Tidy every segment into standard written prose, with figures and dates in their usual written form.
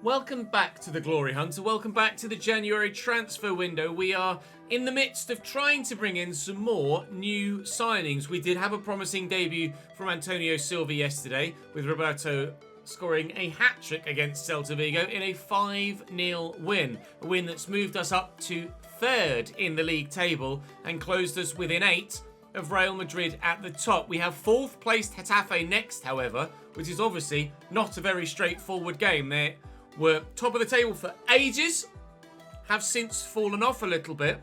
Welcome back to the GloryHunter. Welcome back to the January transfer window. We are in the midst of trying to bring in some more new signings. We did have a promising debut from Antonio Silva yesterday, with Roberto scoring a hat-trick against Celta Vigo in a 5-0 win. A win that's moved us up to third in the league table and closed us within 8 of Real Madrid at the top. We have 4th placed Getafe next, however, which is obviously not a very straightforward game. They were top of the table for ages, have since fallen off a little bit,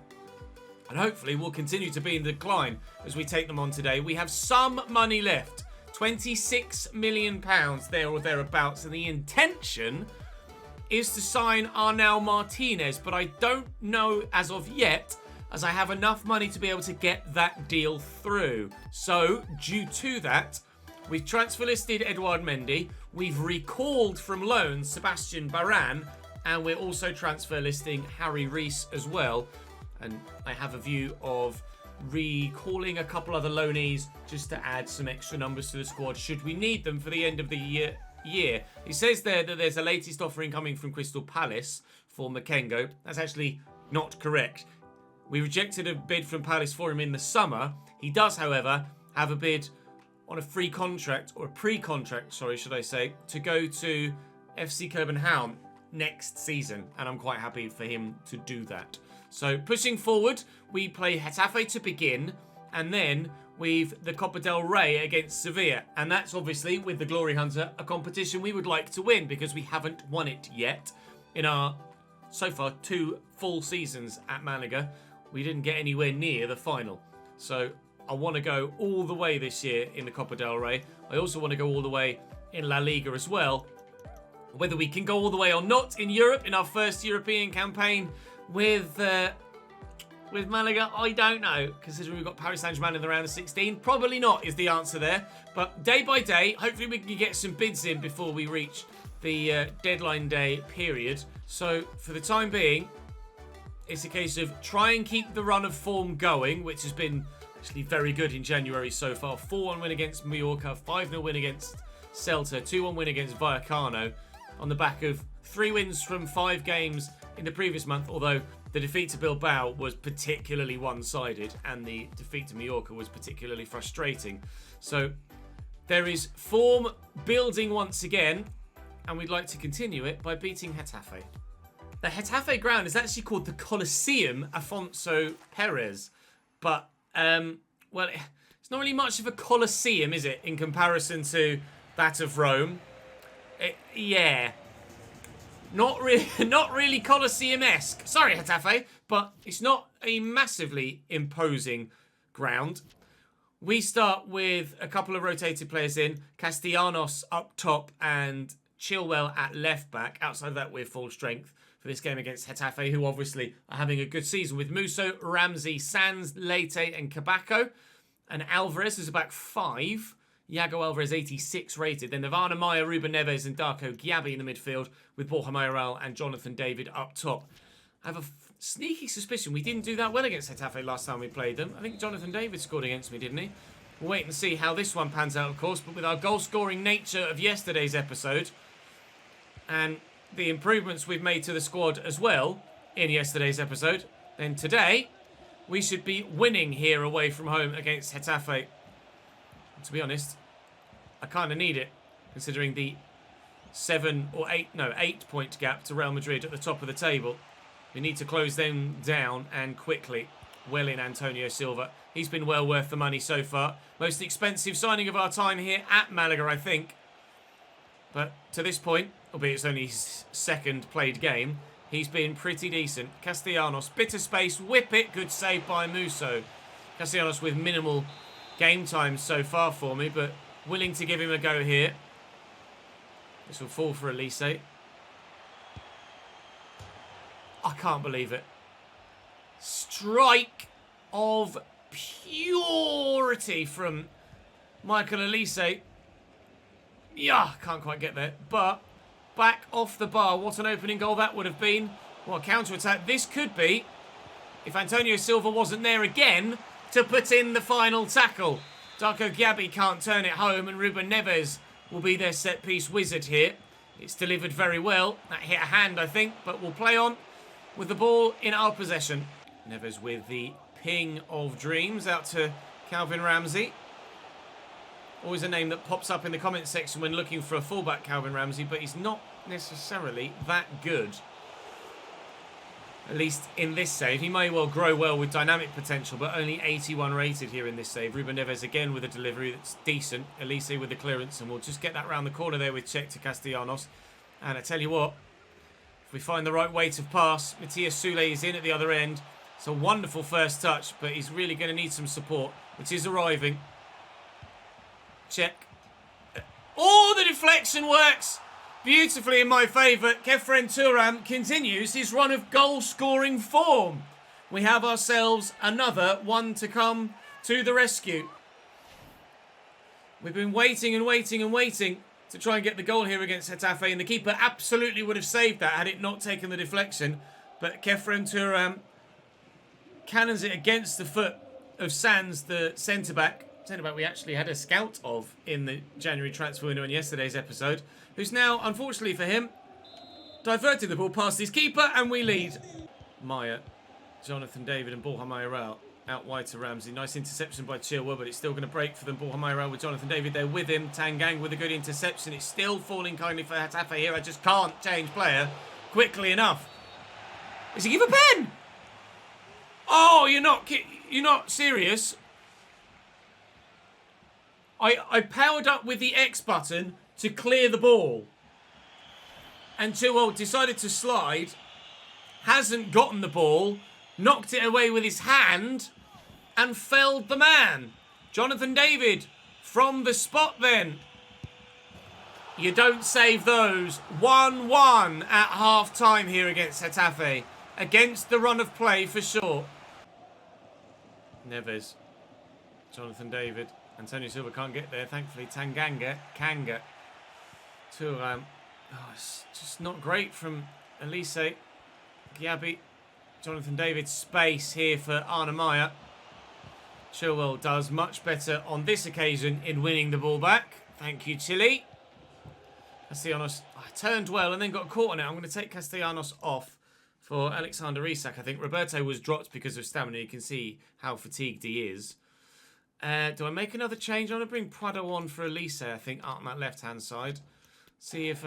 and hopefully will continue to be in decline as we take them on today. We have some money left, £26 million there or thereabouts, and the intention is to sign Arnau Martinez, but I don't know as of yet, as I have enough money to be able to get that deal through. So, due to that, we've transfer listed Edouard Mendy, we've recalled from loans Sebastian Baran, and we're also transfer listing Harry Rees as well. And I have a view of recalling a couple other loanees just to add some extra numbers to the squad should we need them for the end of the year. It says there that there's a latest offering coming from Crystal Palace for Makengo. That's actually not correct. We rejected a bid from Palace for him in the summer. He does, however, have a bid on a free contract, or a pre-contract, sorry, should I say, to go to FC Copenhagen next season. And I'm quite happy for him to do that. So, pushing forward, we play Getafe to begin, and then we've the Copa del Rey against Sevilla. And that's obviously, with the GloryHunter, a competition we would like to win because we haven't won it yet. In our, so far, 2 full seasons at Malaga, we didn't get anywhere near the final. So, I want to go all the way this year in the Copa del Rey. I also want to go all the way in La Liga as well. Whether we can go all the way or not in Europe in our first European campaign with Malaga, I don't know. Considering we've got Paris Saint-Germain in the round of 16, probably not is the answer there. But day by day, hopefully we can get some bids in before we reach the deadline day period. So for the time being, it's a case of try and keep the run of form going, which has been actually very good in January so far. 4-1 win against Mallorca, 5-0 win against Celta, 2-1 win against Vallecano, on the back of 3 wins from 5 games in the previous month, although the defeat to Bilbao was particularly one-sided and the defeat to Mallorca was particularly frustrating. So there is form building once again, and we'd like to continue it by beating Getafe. The Getafe ground is actually called the Coliseum Afonso Perez, but well, it's not really much of a coliseum, is it, in comparison to that of Rome? Yeah. Not really Coliseum-esque. Sorry, Getafe, but it's not a massively imposing ground. We start with a couple of rotated players in. Castellanos up top and Chilwell at left-back. Outside of that, we're full strength for this game against Getafe, who obviously are having a good season with Musso, Ramsey, Sanz, Leite and Cabaco. And Alvarez is a back 5. Iago Alvarez 86 rated. Then Nirvana Maya, Ruben Neves and Darko Gyabi in the midfield with Borja Mayoral and Jonathan David up top. I have a sneaky suspicion we didn't do that well against Getafe last time we played them. I think Jonathan David scored against me, didn't he? We'll wait and see how this one pans out, of course. But with our goal-scoring nature of yesterday's episode and the improvements we've made to the squad as well in yesterday's episode, then today we should be winning here away from home against Getafe. To be honest, I kind of need it, considering the 8 point gap to Real Madrid at the top of the table. We need to close them down, and quickly. Well in Antonio Silva. He's been well worth the money so far. Most expensive signing of our time here at Malaga, I think. But to this point, albeit it's only his 2nd played game, he's been pretty decent. Castellanos, bit of space, whip it, good save by Musso. Castellanos with minimal game time so far for me, but willing to give him a go here. This will fall for Elise. I can't believe it. Strike of purity from Michael Elise. Yeah, can't quite get there. But back off the bar. What an opening goal that would have been. What a counter-attack this could be if Antonio Silva wasn't there again to put in the final tackle. Darko Gyabi can't turn it home, and Ruben Neves will be their set-piece wizard here. It's delivered very well. That hit a hand, I think, but we'll play on with the ball in our possession. Neves with the ping of dreams out to Calvin Ramsey. Always a name that pops up in the comments section when looking for a fullback, Calvin Ramsey, but he's not necessarily that good. At least in this save. He may well grow well with dynamic potential, but only 81 rated here in this save. Ruben Neves again with a delivery that's decent. Elise with the clearance, and we'll just get that round the corner there with check to Castellanos. And I tell you what, if we find the right weight of pass, Matthias Soulé is in at the other end. It's a wonderful first touch, but he's really going to need some support, which is arriving. Check. Oh, the deflection works beautifully in my favour. Kefren Turam continues his run of goal-scoring form. We have ourselves another one to come to the rescue. We've been waiting and waiting and waiting to try and get the goal here against Getafe, and the keeper absolutely would have saved that had it not taken the deflection. But Kefren Turam cannons it against the foot of Sands, the centre-back. Centre-back we actually had a scout of in the January transfer window in yesterday's episode, who's now, unfortunately for him, diverted the ball past his keeper, and we lead. Maya, Jonathan David and Borja Mayoral out wide to Ramsey. Nice interception by Chilwell, but it's still going to break for them. Borja Mayoral with Jonathan David there with him. Tangang with a good interception. It's still falling kindly for Getafe here. I just can't change player quickly enough. Does he give a pen? Oh, you're not serious. I powered up with the X button to clear the ball. And Chilwell decided to slide. Hasn't gotten the ball. Knocked it away with his hand. And felled the man. Jonathan David from the spot then. You don't save those. 1-1 at half-time here against Getafe. Against the run of play for sure. Neves. Jonathan David. Antonio Silva can't get there. Thankfully, Kanga. Turam. Oh, it's just not great from Elise. Giabi. Jonathan David. Space here for Arne Meyer. Chilwell does much better on this occasion in winning the ball back. Thank you, Chile. Castellanos turned well and then got caught on it. I'm going to take Castellanos off for Alexander Isak. I think Roberto was dropped because of stamina. You can see how fatigued he is. Do I make another change? I'm going to bring Prado on for Elise, I think, out on that left-hand side. See if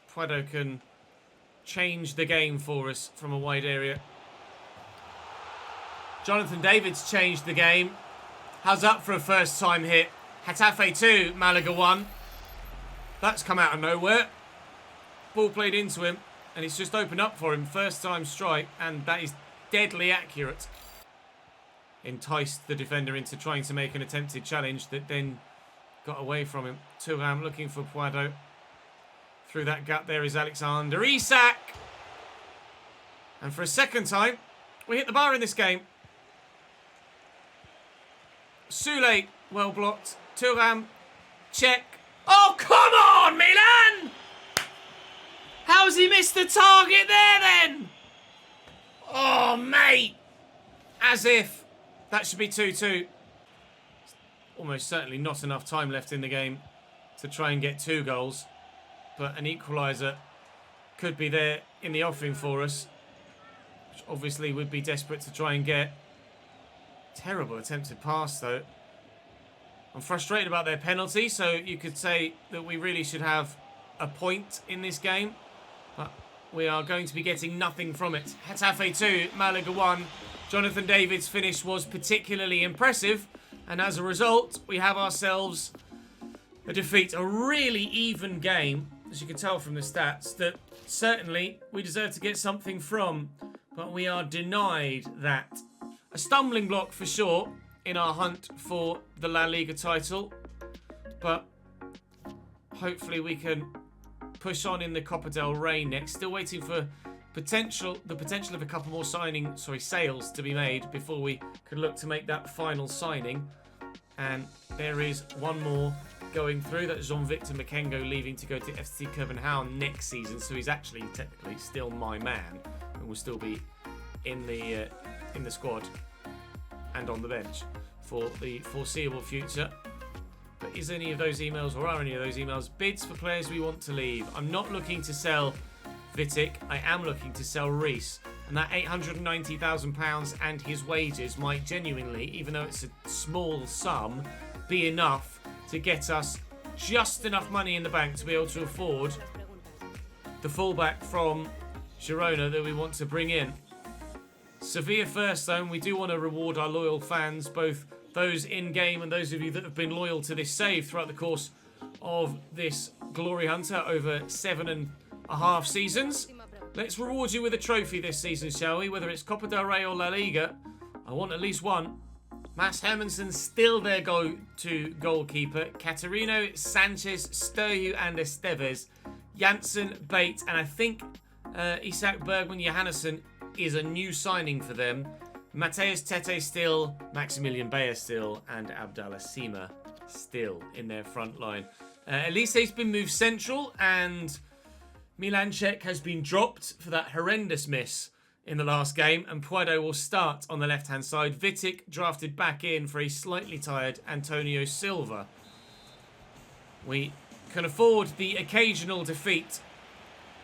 Prado can change the game for us from a wide area. Jonathan David's changed the game. How's up for a first-time hit? Getafe 2, Malaga 1. That's come out of nowhere. Ball played into him, and it's just opened up for him. First-time strike, and that is deadly accurate. Enticed the defender into trying to make an attempted challenge that then got away from him. Thuram looking for Prado. Through that gap there is Alexander Isak. And for a second time, we hit the bar in this game. Soulé, well blocked. Thuram, check. Oh, come on, Milan! How's he missed the target there, then? Oh, mate. As if. That should be 2-2. Almost certainly not enough time left in the game to try and get 2 goals. But an equaliser could be there in the offing for us. Which obviously would be desperate to try and get. Terrible attempted pass, though. I'm frustrated about their penalty, so you could say that we really should have a point in this game. But we are going to be getting nothing from it. Getafe 2, Malaga 1. Jonathan David's finish was particularly impressive, and as a result, we have ourselves a defeat. A really even game, as you can tell from the stats, that certainly we deserve to get something from, but we are denied that. A stumbling block for sure in our hunt for the La Liga title, but hopefully we can push on in the Copa del Rey next. Still waiting for the potential of a couple more sales to be made before we could look to make that final signing. And there is one more going through. That's Jean-Victor Makengo leaving to go to FC Copenhagen next season. So he's actually technically still my man and will still be in the squad and on the bench for the foreseeable future. But is any of those emails, or are any of those emails, bids for players we want to leave? I'm not looking to sell Vitic. I am looking to sell Reece. And that £890,000 and his wages might genuinely, even though it's a small sum, be enough to get us just enough money in the bank to be able to afford the fullback from Girona that we want to bring in. Sevilla first, though, and we do want to reward our loyal fans, both those in-game and those of you that have been loyal to this save throughout the course of this Glory Hunter over 7.5 seasons. Let's reward you with a trophy this season, shall we? Whether it's Copa del Rey or La Liga, I want at least one. Mats Hermansen still their go-to goalkeeper. Caterino, Sanchez, Sturju and Esteves. Janssen, Bate, and I think Isak Bergman Johannesson is a new signing for them. Mateus Tete still, Maximilian Bayer still, and Abdallah Sima still in their front line. Elise's been moved central, and Milanchek has been dropped for that horrendous miss in the last game, and Puedo will start on the left-hand side. Vitic drafted back in for a slightly tired Antonio Silva. We can afford the occasional defeat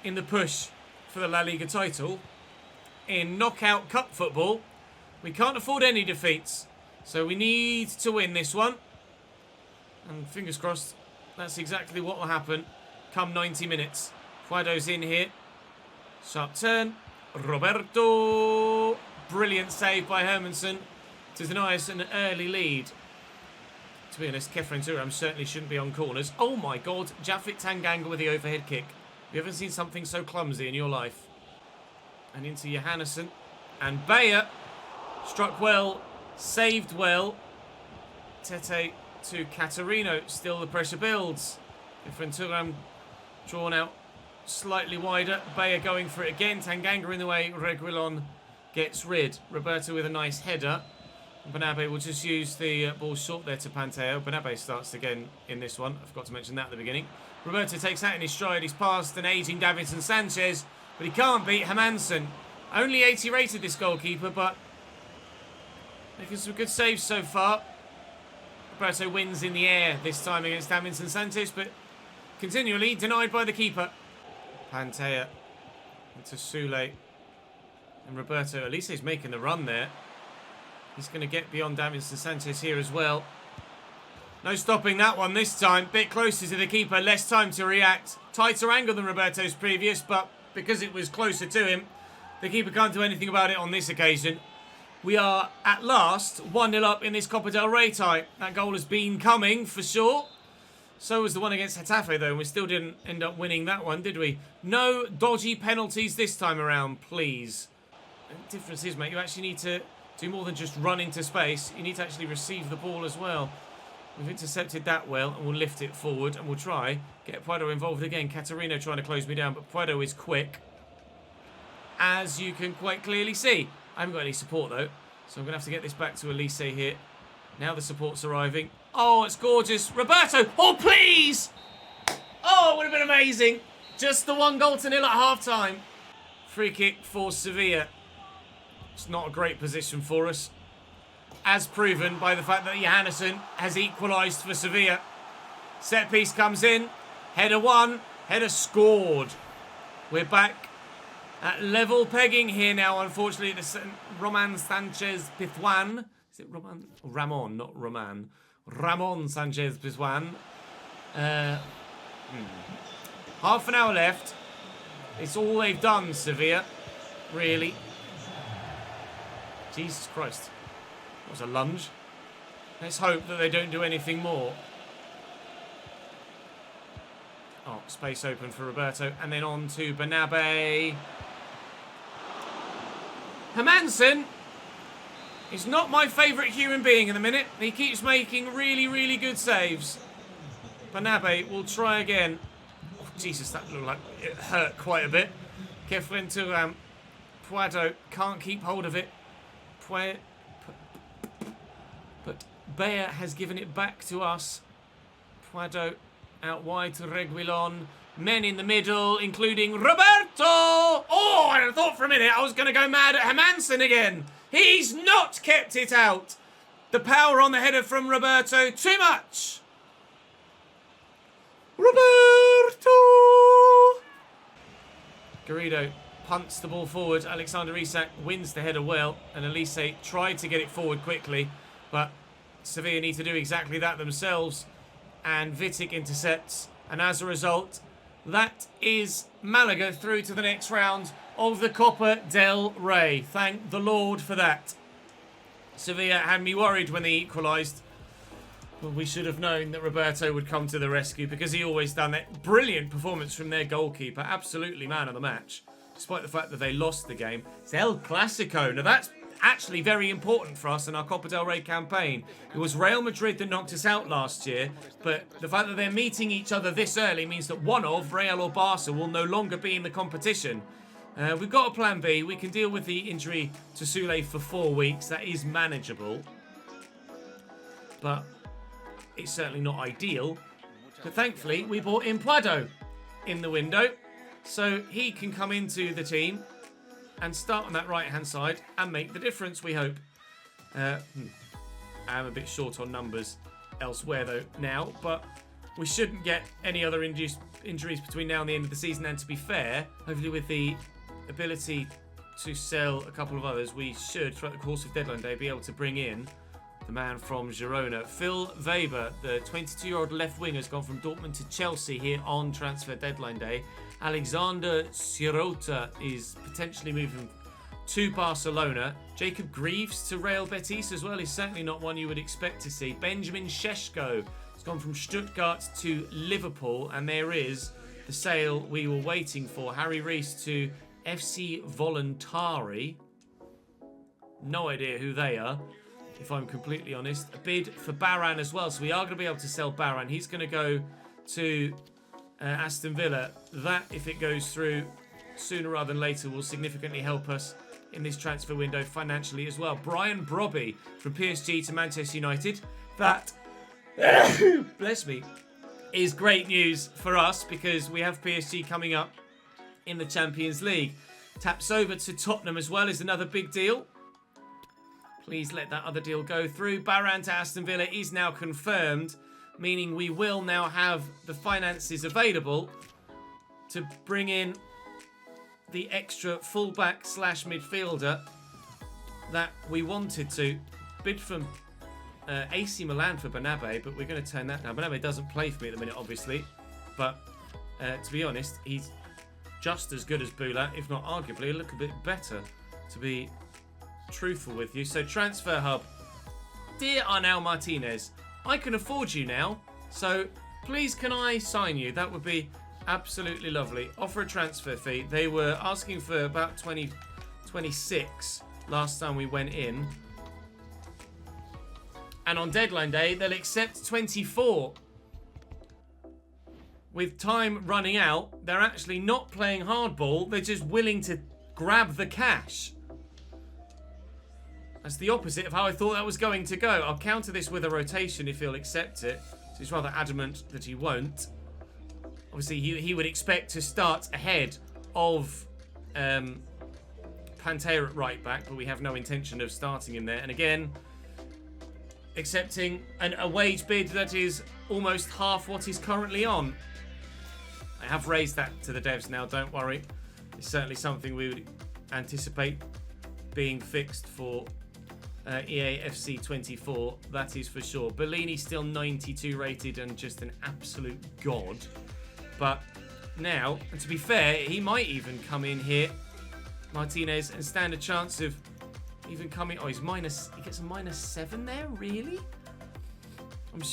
in the push for the La Liga title. In knockout cup football, we can't afford any defeats, so we need to win this one. And fingers crossed, that's exactly what will happen come 90 minutes. Puedo's in here. Sharp turn. Roberto. Brilliant save by Hermansen to deny us an early lead. To be honest, Kefren Turam certainly shouldn't be on corners. Oh my god, Jafik Tanganga with the overhead kick. You haven't seen something so clumsy in your life. And into Johannesson. And Bayer struck well, saved well. Tete to Caterino. Still the pressure builds. Kefren Turam drawn out slightly wider. Bayer going for it again. Tanganga in the way. Reguilon gets rid. Roberto with a nice header. Banabe will just use the ball short there to Panteo. Banabe starts again in this one. I forgot to mention that at the beginning. Roberto takes that in his stride. He's past an aging Davinson Sanchez, but he can't beat Hermansen. Only 80 rated this goalkeeper, but making some good saves so far. Roberto wins in the air this time against Davinson Sanchez, but continually denied by the keeper. Pantea into Sule. And Roberto, at least he's making the run there. He's going to get beyond Davinson Sanchez here as well. No stopping that one this time. Bit closer to the keeper, less time to react. Tighter angle than Roberto's previous, but because it was closer to him, the keeper can't do anything about it on this occasion. We are, at last, 1-0 up in this Copa del Rey tie. That goal has been coming, for sure. So was the one against Getafe, though, and we still didn't end up winning that one, did we? No dodgy penalties this time around, please. The difference is, mate, you actually need to do more than just run into space. You need to actually receive the ball as well. We've intercepted that well, and we'll lift it forward, and we'll try get Puedo involved again. Caterino trying to close me down, but Puedo is quick, as you can quite clearly see. I haven't got any support, though, so I'm going to have to get this back to Elise here. Now the support's arriving. Oh, it's gorgeous. Roberto! Oh, please! Oh, it would have been amazing. Just the 1-0 at half-time. Free kick for Sevilla. It's not a great position for us, as proven by the fact that Johannesson has equalised for Sevilla. Set piece comes in. Header won. Header scored. We're back at level pegging here now, unfortunately. The Roman Sanchez Pizjuan. Is it Roman? Ramon, not Roman. Ramon Sanchez Pizjuan. Half an hour left. It's all they've done, Sevilla. Really. Jesus Christ. That was a lunge. Let's hope that they don't do anything more. Oh, space open for Roberto. And then on to Banabe. Hermansen is not my favourite human being in the minute. He keeps making really, really good saves. Banabe will try again. Oh, Jesus, that looked like it hurt quite a bit. Kefren Turam. Puedo can't keep hold of it. But Bayer has given it back to us. Puedo out wide to Reguilon. Men in the middle, including Roberto! Oh, I thought for a minute I was going to go mad at Hermansen again. He's not kept it out. The power on the header from Roberto, too much. Roberto! Garrido punts the ball forward. Alexander Isak wins the header well, and Elise tried to get it forward quickly, but Sevilla need to do exactly that themselves, and Vitic intercepts, and as a result, that is Malaga through to the next round of the Copa del Rey. Thank the Lord for that. Sevilla had me worried when they equalised. Well, we should have known that Roberto would come to the rescue, because he always done that. Brilliant performance from their goalkeeper. Absolutely man of the match, despite the fact that they lost the game. It's El Clasico. Now that's actually very important for us in our Copa del Rey campaign. It was Real Madrid that knocked us out last year, but the fact that they're meeting each other this early means that one of, Real or Barca, will no longer be in the competition. We've got a plan B. We can deal with the injury to Soule for 4 weeks. That is manageable, but it's certainly not ideal. But thankfully, we bought in Prado in the window, so he can come into the team and start on that right-hand side and make the difference, we hope. I am a bit short on numbers elsewhere, though, now, but we shouldn't get any other injuries between now and the end of the season. And to be fair, hopefully with the ability to sell a couple of others, we should, throughout the course of deadline day, be able to bring in the man from Girona. Phil Weber, the 22-year-old left winger, has gone from Dortmund to Chelsea here on transfer deadline day. Alexander Sirota is potentially moving to Barcelona. Jacob Greaves to Real Betis as well is certainly not one you would expect to see. Benjamin Šeško has gone from Stuttgart to Liverpool, and there is the sale we were waiting for. Harry Rees to FC Voluntari. No idea who they are, if I'm completely honest. A bid for Baran as well, so we are going to be able to sell Baran. He's going to go to Aston Villa. That, if it goes through sooner rather than later, will significantly help us in this transfer window financially as well. Brian Brobby from PSG to Manchester United. That, bless me, is great news for us, because we have PSG coming up in the Champions League. Taps over to Tottenham as well is another big deal. Please let that other deal go through. Baran to Aston Villa is now confirmed, meaning we will now have the finances available to bring in the extra fullback / midfielder that we wanted to. Bid from AC Milan for Bernabé, but we're going to turn that down. Bernabé doesn't play for me at the minute, obviously, but to be honest, he's just as good as Bula, if not arguably a little bit better, to be truthful with you. So Transfer Hub, dear Arnau Martinez, I can afford you now, so please can I sign you? That would be absolutely lovely. Offer a transfer fee. They were asking for about 26 last time we went in, and on deadline day they'll accept 24. With time running out, they're actually not playing hardball, they're just willing to grab the cash. That's the opposite of how I thought that was going to go. I'll counter this with a rotation if he'll accept it. So he's rather adamant that he won't. Obviously, he would expect to start ahead of Pantera at right back, but we have no intention of starting him there. And again, accepting a wage bid that is almost half what he's currently on. I have raised that to the devs now, don't worry. It's certainly something we would anticipate being fixed for EA FC 24, that is for sure. Bellini still 92 rated and just an absolute god. But now, and to be fair, he might even come in here, Martinez, and stand a chance of even coming. Oh, he gets a -7 there, really?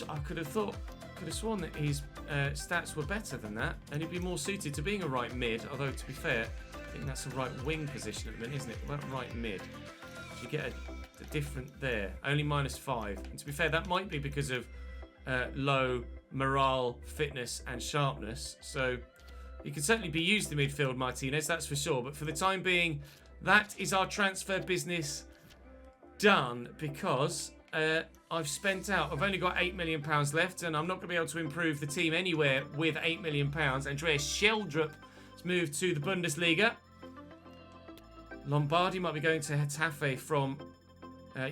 I could have sworn that his stats were better than that, and he'd be more suited to being a right mid. Although, to be fair, I think that's a right wing position at the minute, isn't it? About right mid. You get a different there. Only -5. And to be fair, that might be because of low morale, fitness, and sharpness. So he could certainly be used in midfield, Martinez, that's for sure. But for the time being, that is our transfer business done, because I've only got £8 million left, and I'm not going to be able to improve the team anywhere with £8 million. Andreas Sheldrup has moved to the Bundesliga. Lombardi might be going to Getafe from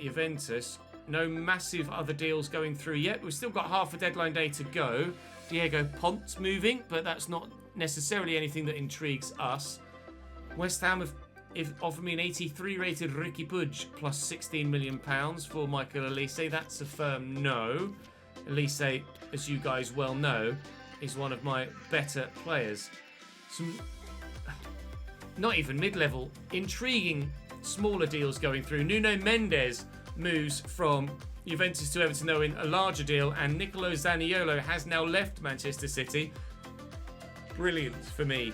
Juventus. No massive other deals going through yet. We've still got half a deadline day to go. Diego Pont moving, but that's not necessarily anything that intrigues us. West Ham have offered me an 83 rated Ricky Puig plus £16 million for Michael Elise. That's a firm no. Elise, as you guys well know, is one of my better players. Some not even mid-level, intriguing smaller deals going through. Nuno Mendes moves from Juventus to Everton, though, in a larger deal, and Nicolo Zaniolo has now left Manchester City. Brilliant for me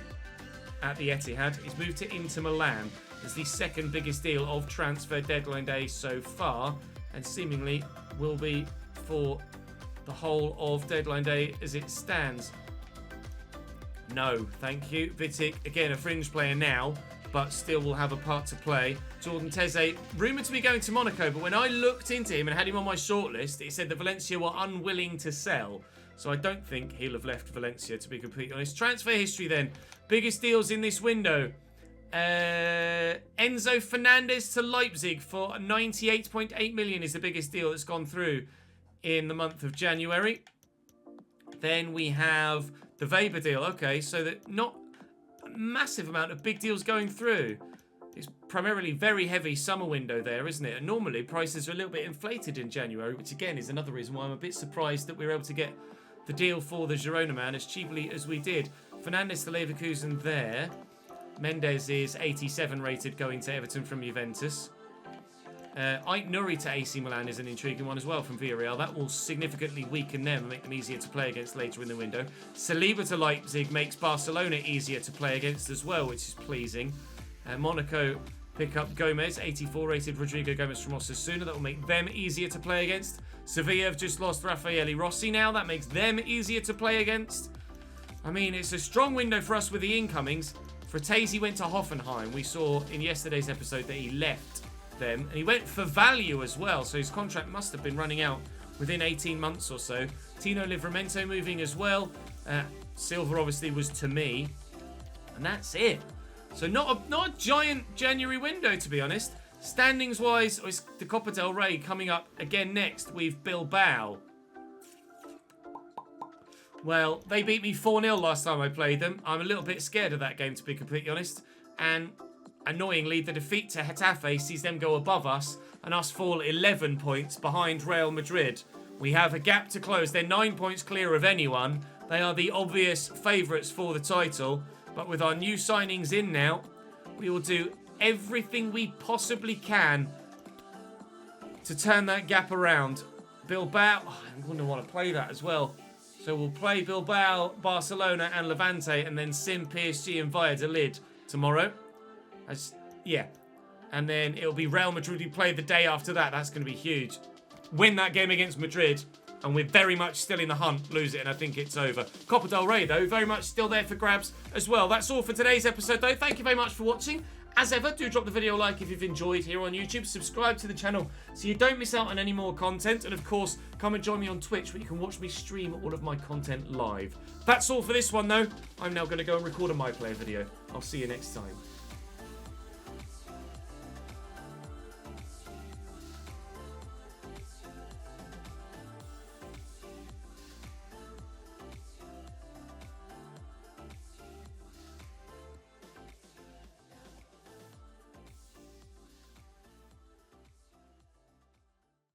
at the Etihad. He's moved to Inter Milan as the second biggest deal of transfer deadline day so far, and seemingly will be for the whole of deadline day as it stands. No, thank you. Vitic, again, a fringe player now, but still will have a part to play. Jordan Teze, rumoured to be going to Monaco, but when I looked into him and had him on my shortlist, it said that Valencia were unwilling to sell. So I don't think he'll have left Valencia, to be completely honest. Transfer history then. Biggest deals in this window. Enzo Fernandez to Leipzig for 98.8 million is the biggest deal that's gone through in the month of January. Then we have the Weber deal. Okay, so that not a massive amount of big deals going through. It's primarily very heavy summer window there, isn't it? And normally prices are a little bit inflated in January, which again is another reason why I'm a bit surprised that we were able to get the deal for the Girona man as cheaply as we did. Fernandes to Leverkusen there. Mendes is 87 rated going to Everton from Juventus. Ait Nuri to AC Milan is an intriguing one as well from Villarreal. That will significantly weaken them and make them easier to play against later in the window. Saliba to Leipzig makes Barcelona easier to play against as well, which is pleasing. Monaco pick up Gomez, 84 rated Rodrigo Gomez from Osasuna. That will make them easier to play against. Sevilla have just lost Raffaele Rossi now. That makes them easier to play against. I mean, it's a strong window for us with the incomings. Fratesi went to Hoffenheim. We saw in yesterday's episode that he left them, and he went for value as well, so his contract must have been running out within 18 months or so. Tino Livramento moving as well. Silva obviously was to me, and that's it. So not a giant January window, to be honest. Standings wise, it's the Copa del Rey coming up again next. We've Bilbao. Well, they beat me 4-0 last time I played them. I'm a little bit scared of that game, to be completely honest. And annoyingly, the defeat to Getafe sees them go above us and us fall 11 points behind Real Madrid. We have a gap to close. They're 9 points clear of anyone. They are the obvious favourites for the title. But with our new signings in now, we will do everything we possibly can to turn that gap around. Bilbao, I'm going to want to play that as well. So we'll play Bilbao, Barcelona and Levante, and then Sim, PSG and Valladolid tomorrow. Yeah. And then it'll be Real Madrid who play the day after that. That's going to be huge. Win that game against Madrid, and we're very much still in the hunt. Lose it, and I think it's over. Copa del Rey, though, very much still there for grabs as well. That's all for today's episode, though. Thank you very much for watching. As ever, do drop the video a like if you've enjoyed here on YouTube. Subscribe to the channel so you don't miss out on any more content. And of course, come and join me on Twitch where you can watch me stream all of my content live. That's all for this one, though. I'm now going to go and record a My Player video. I'll see you next time.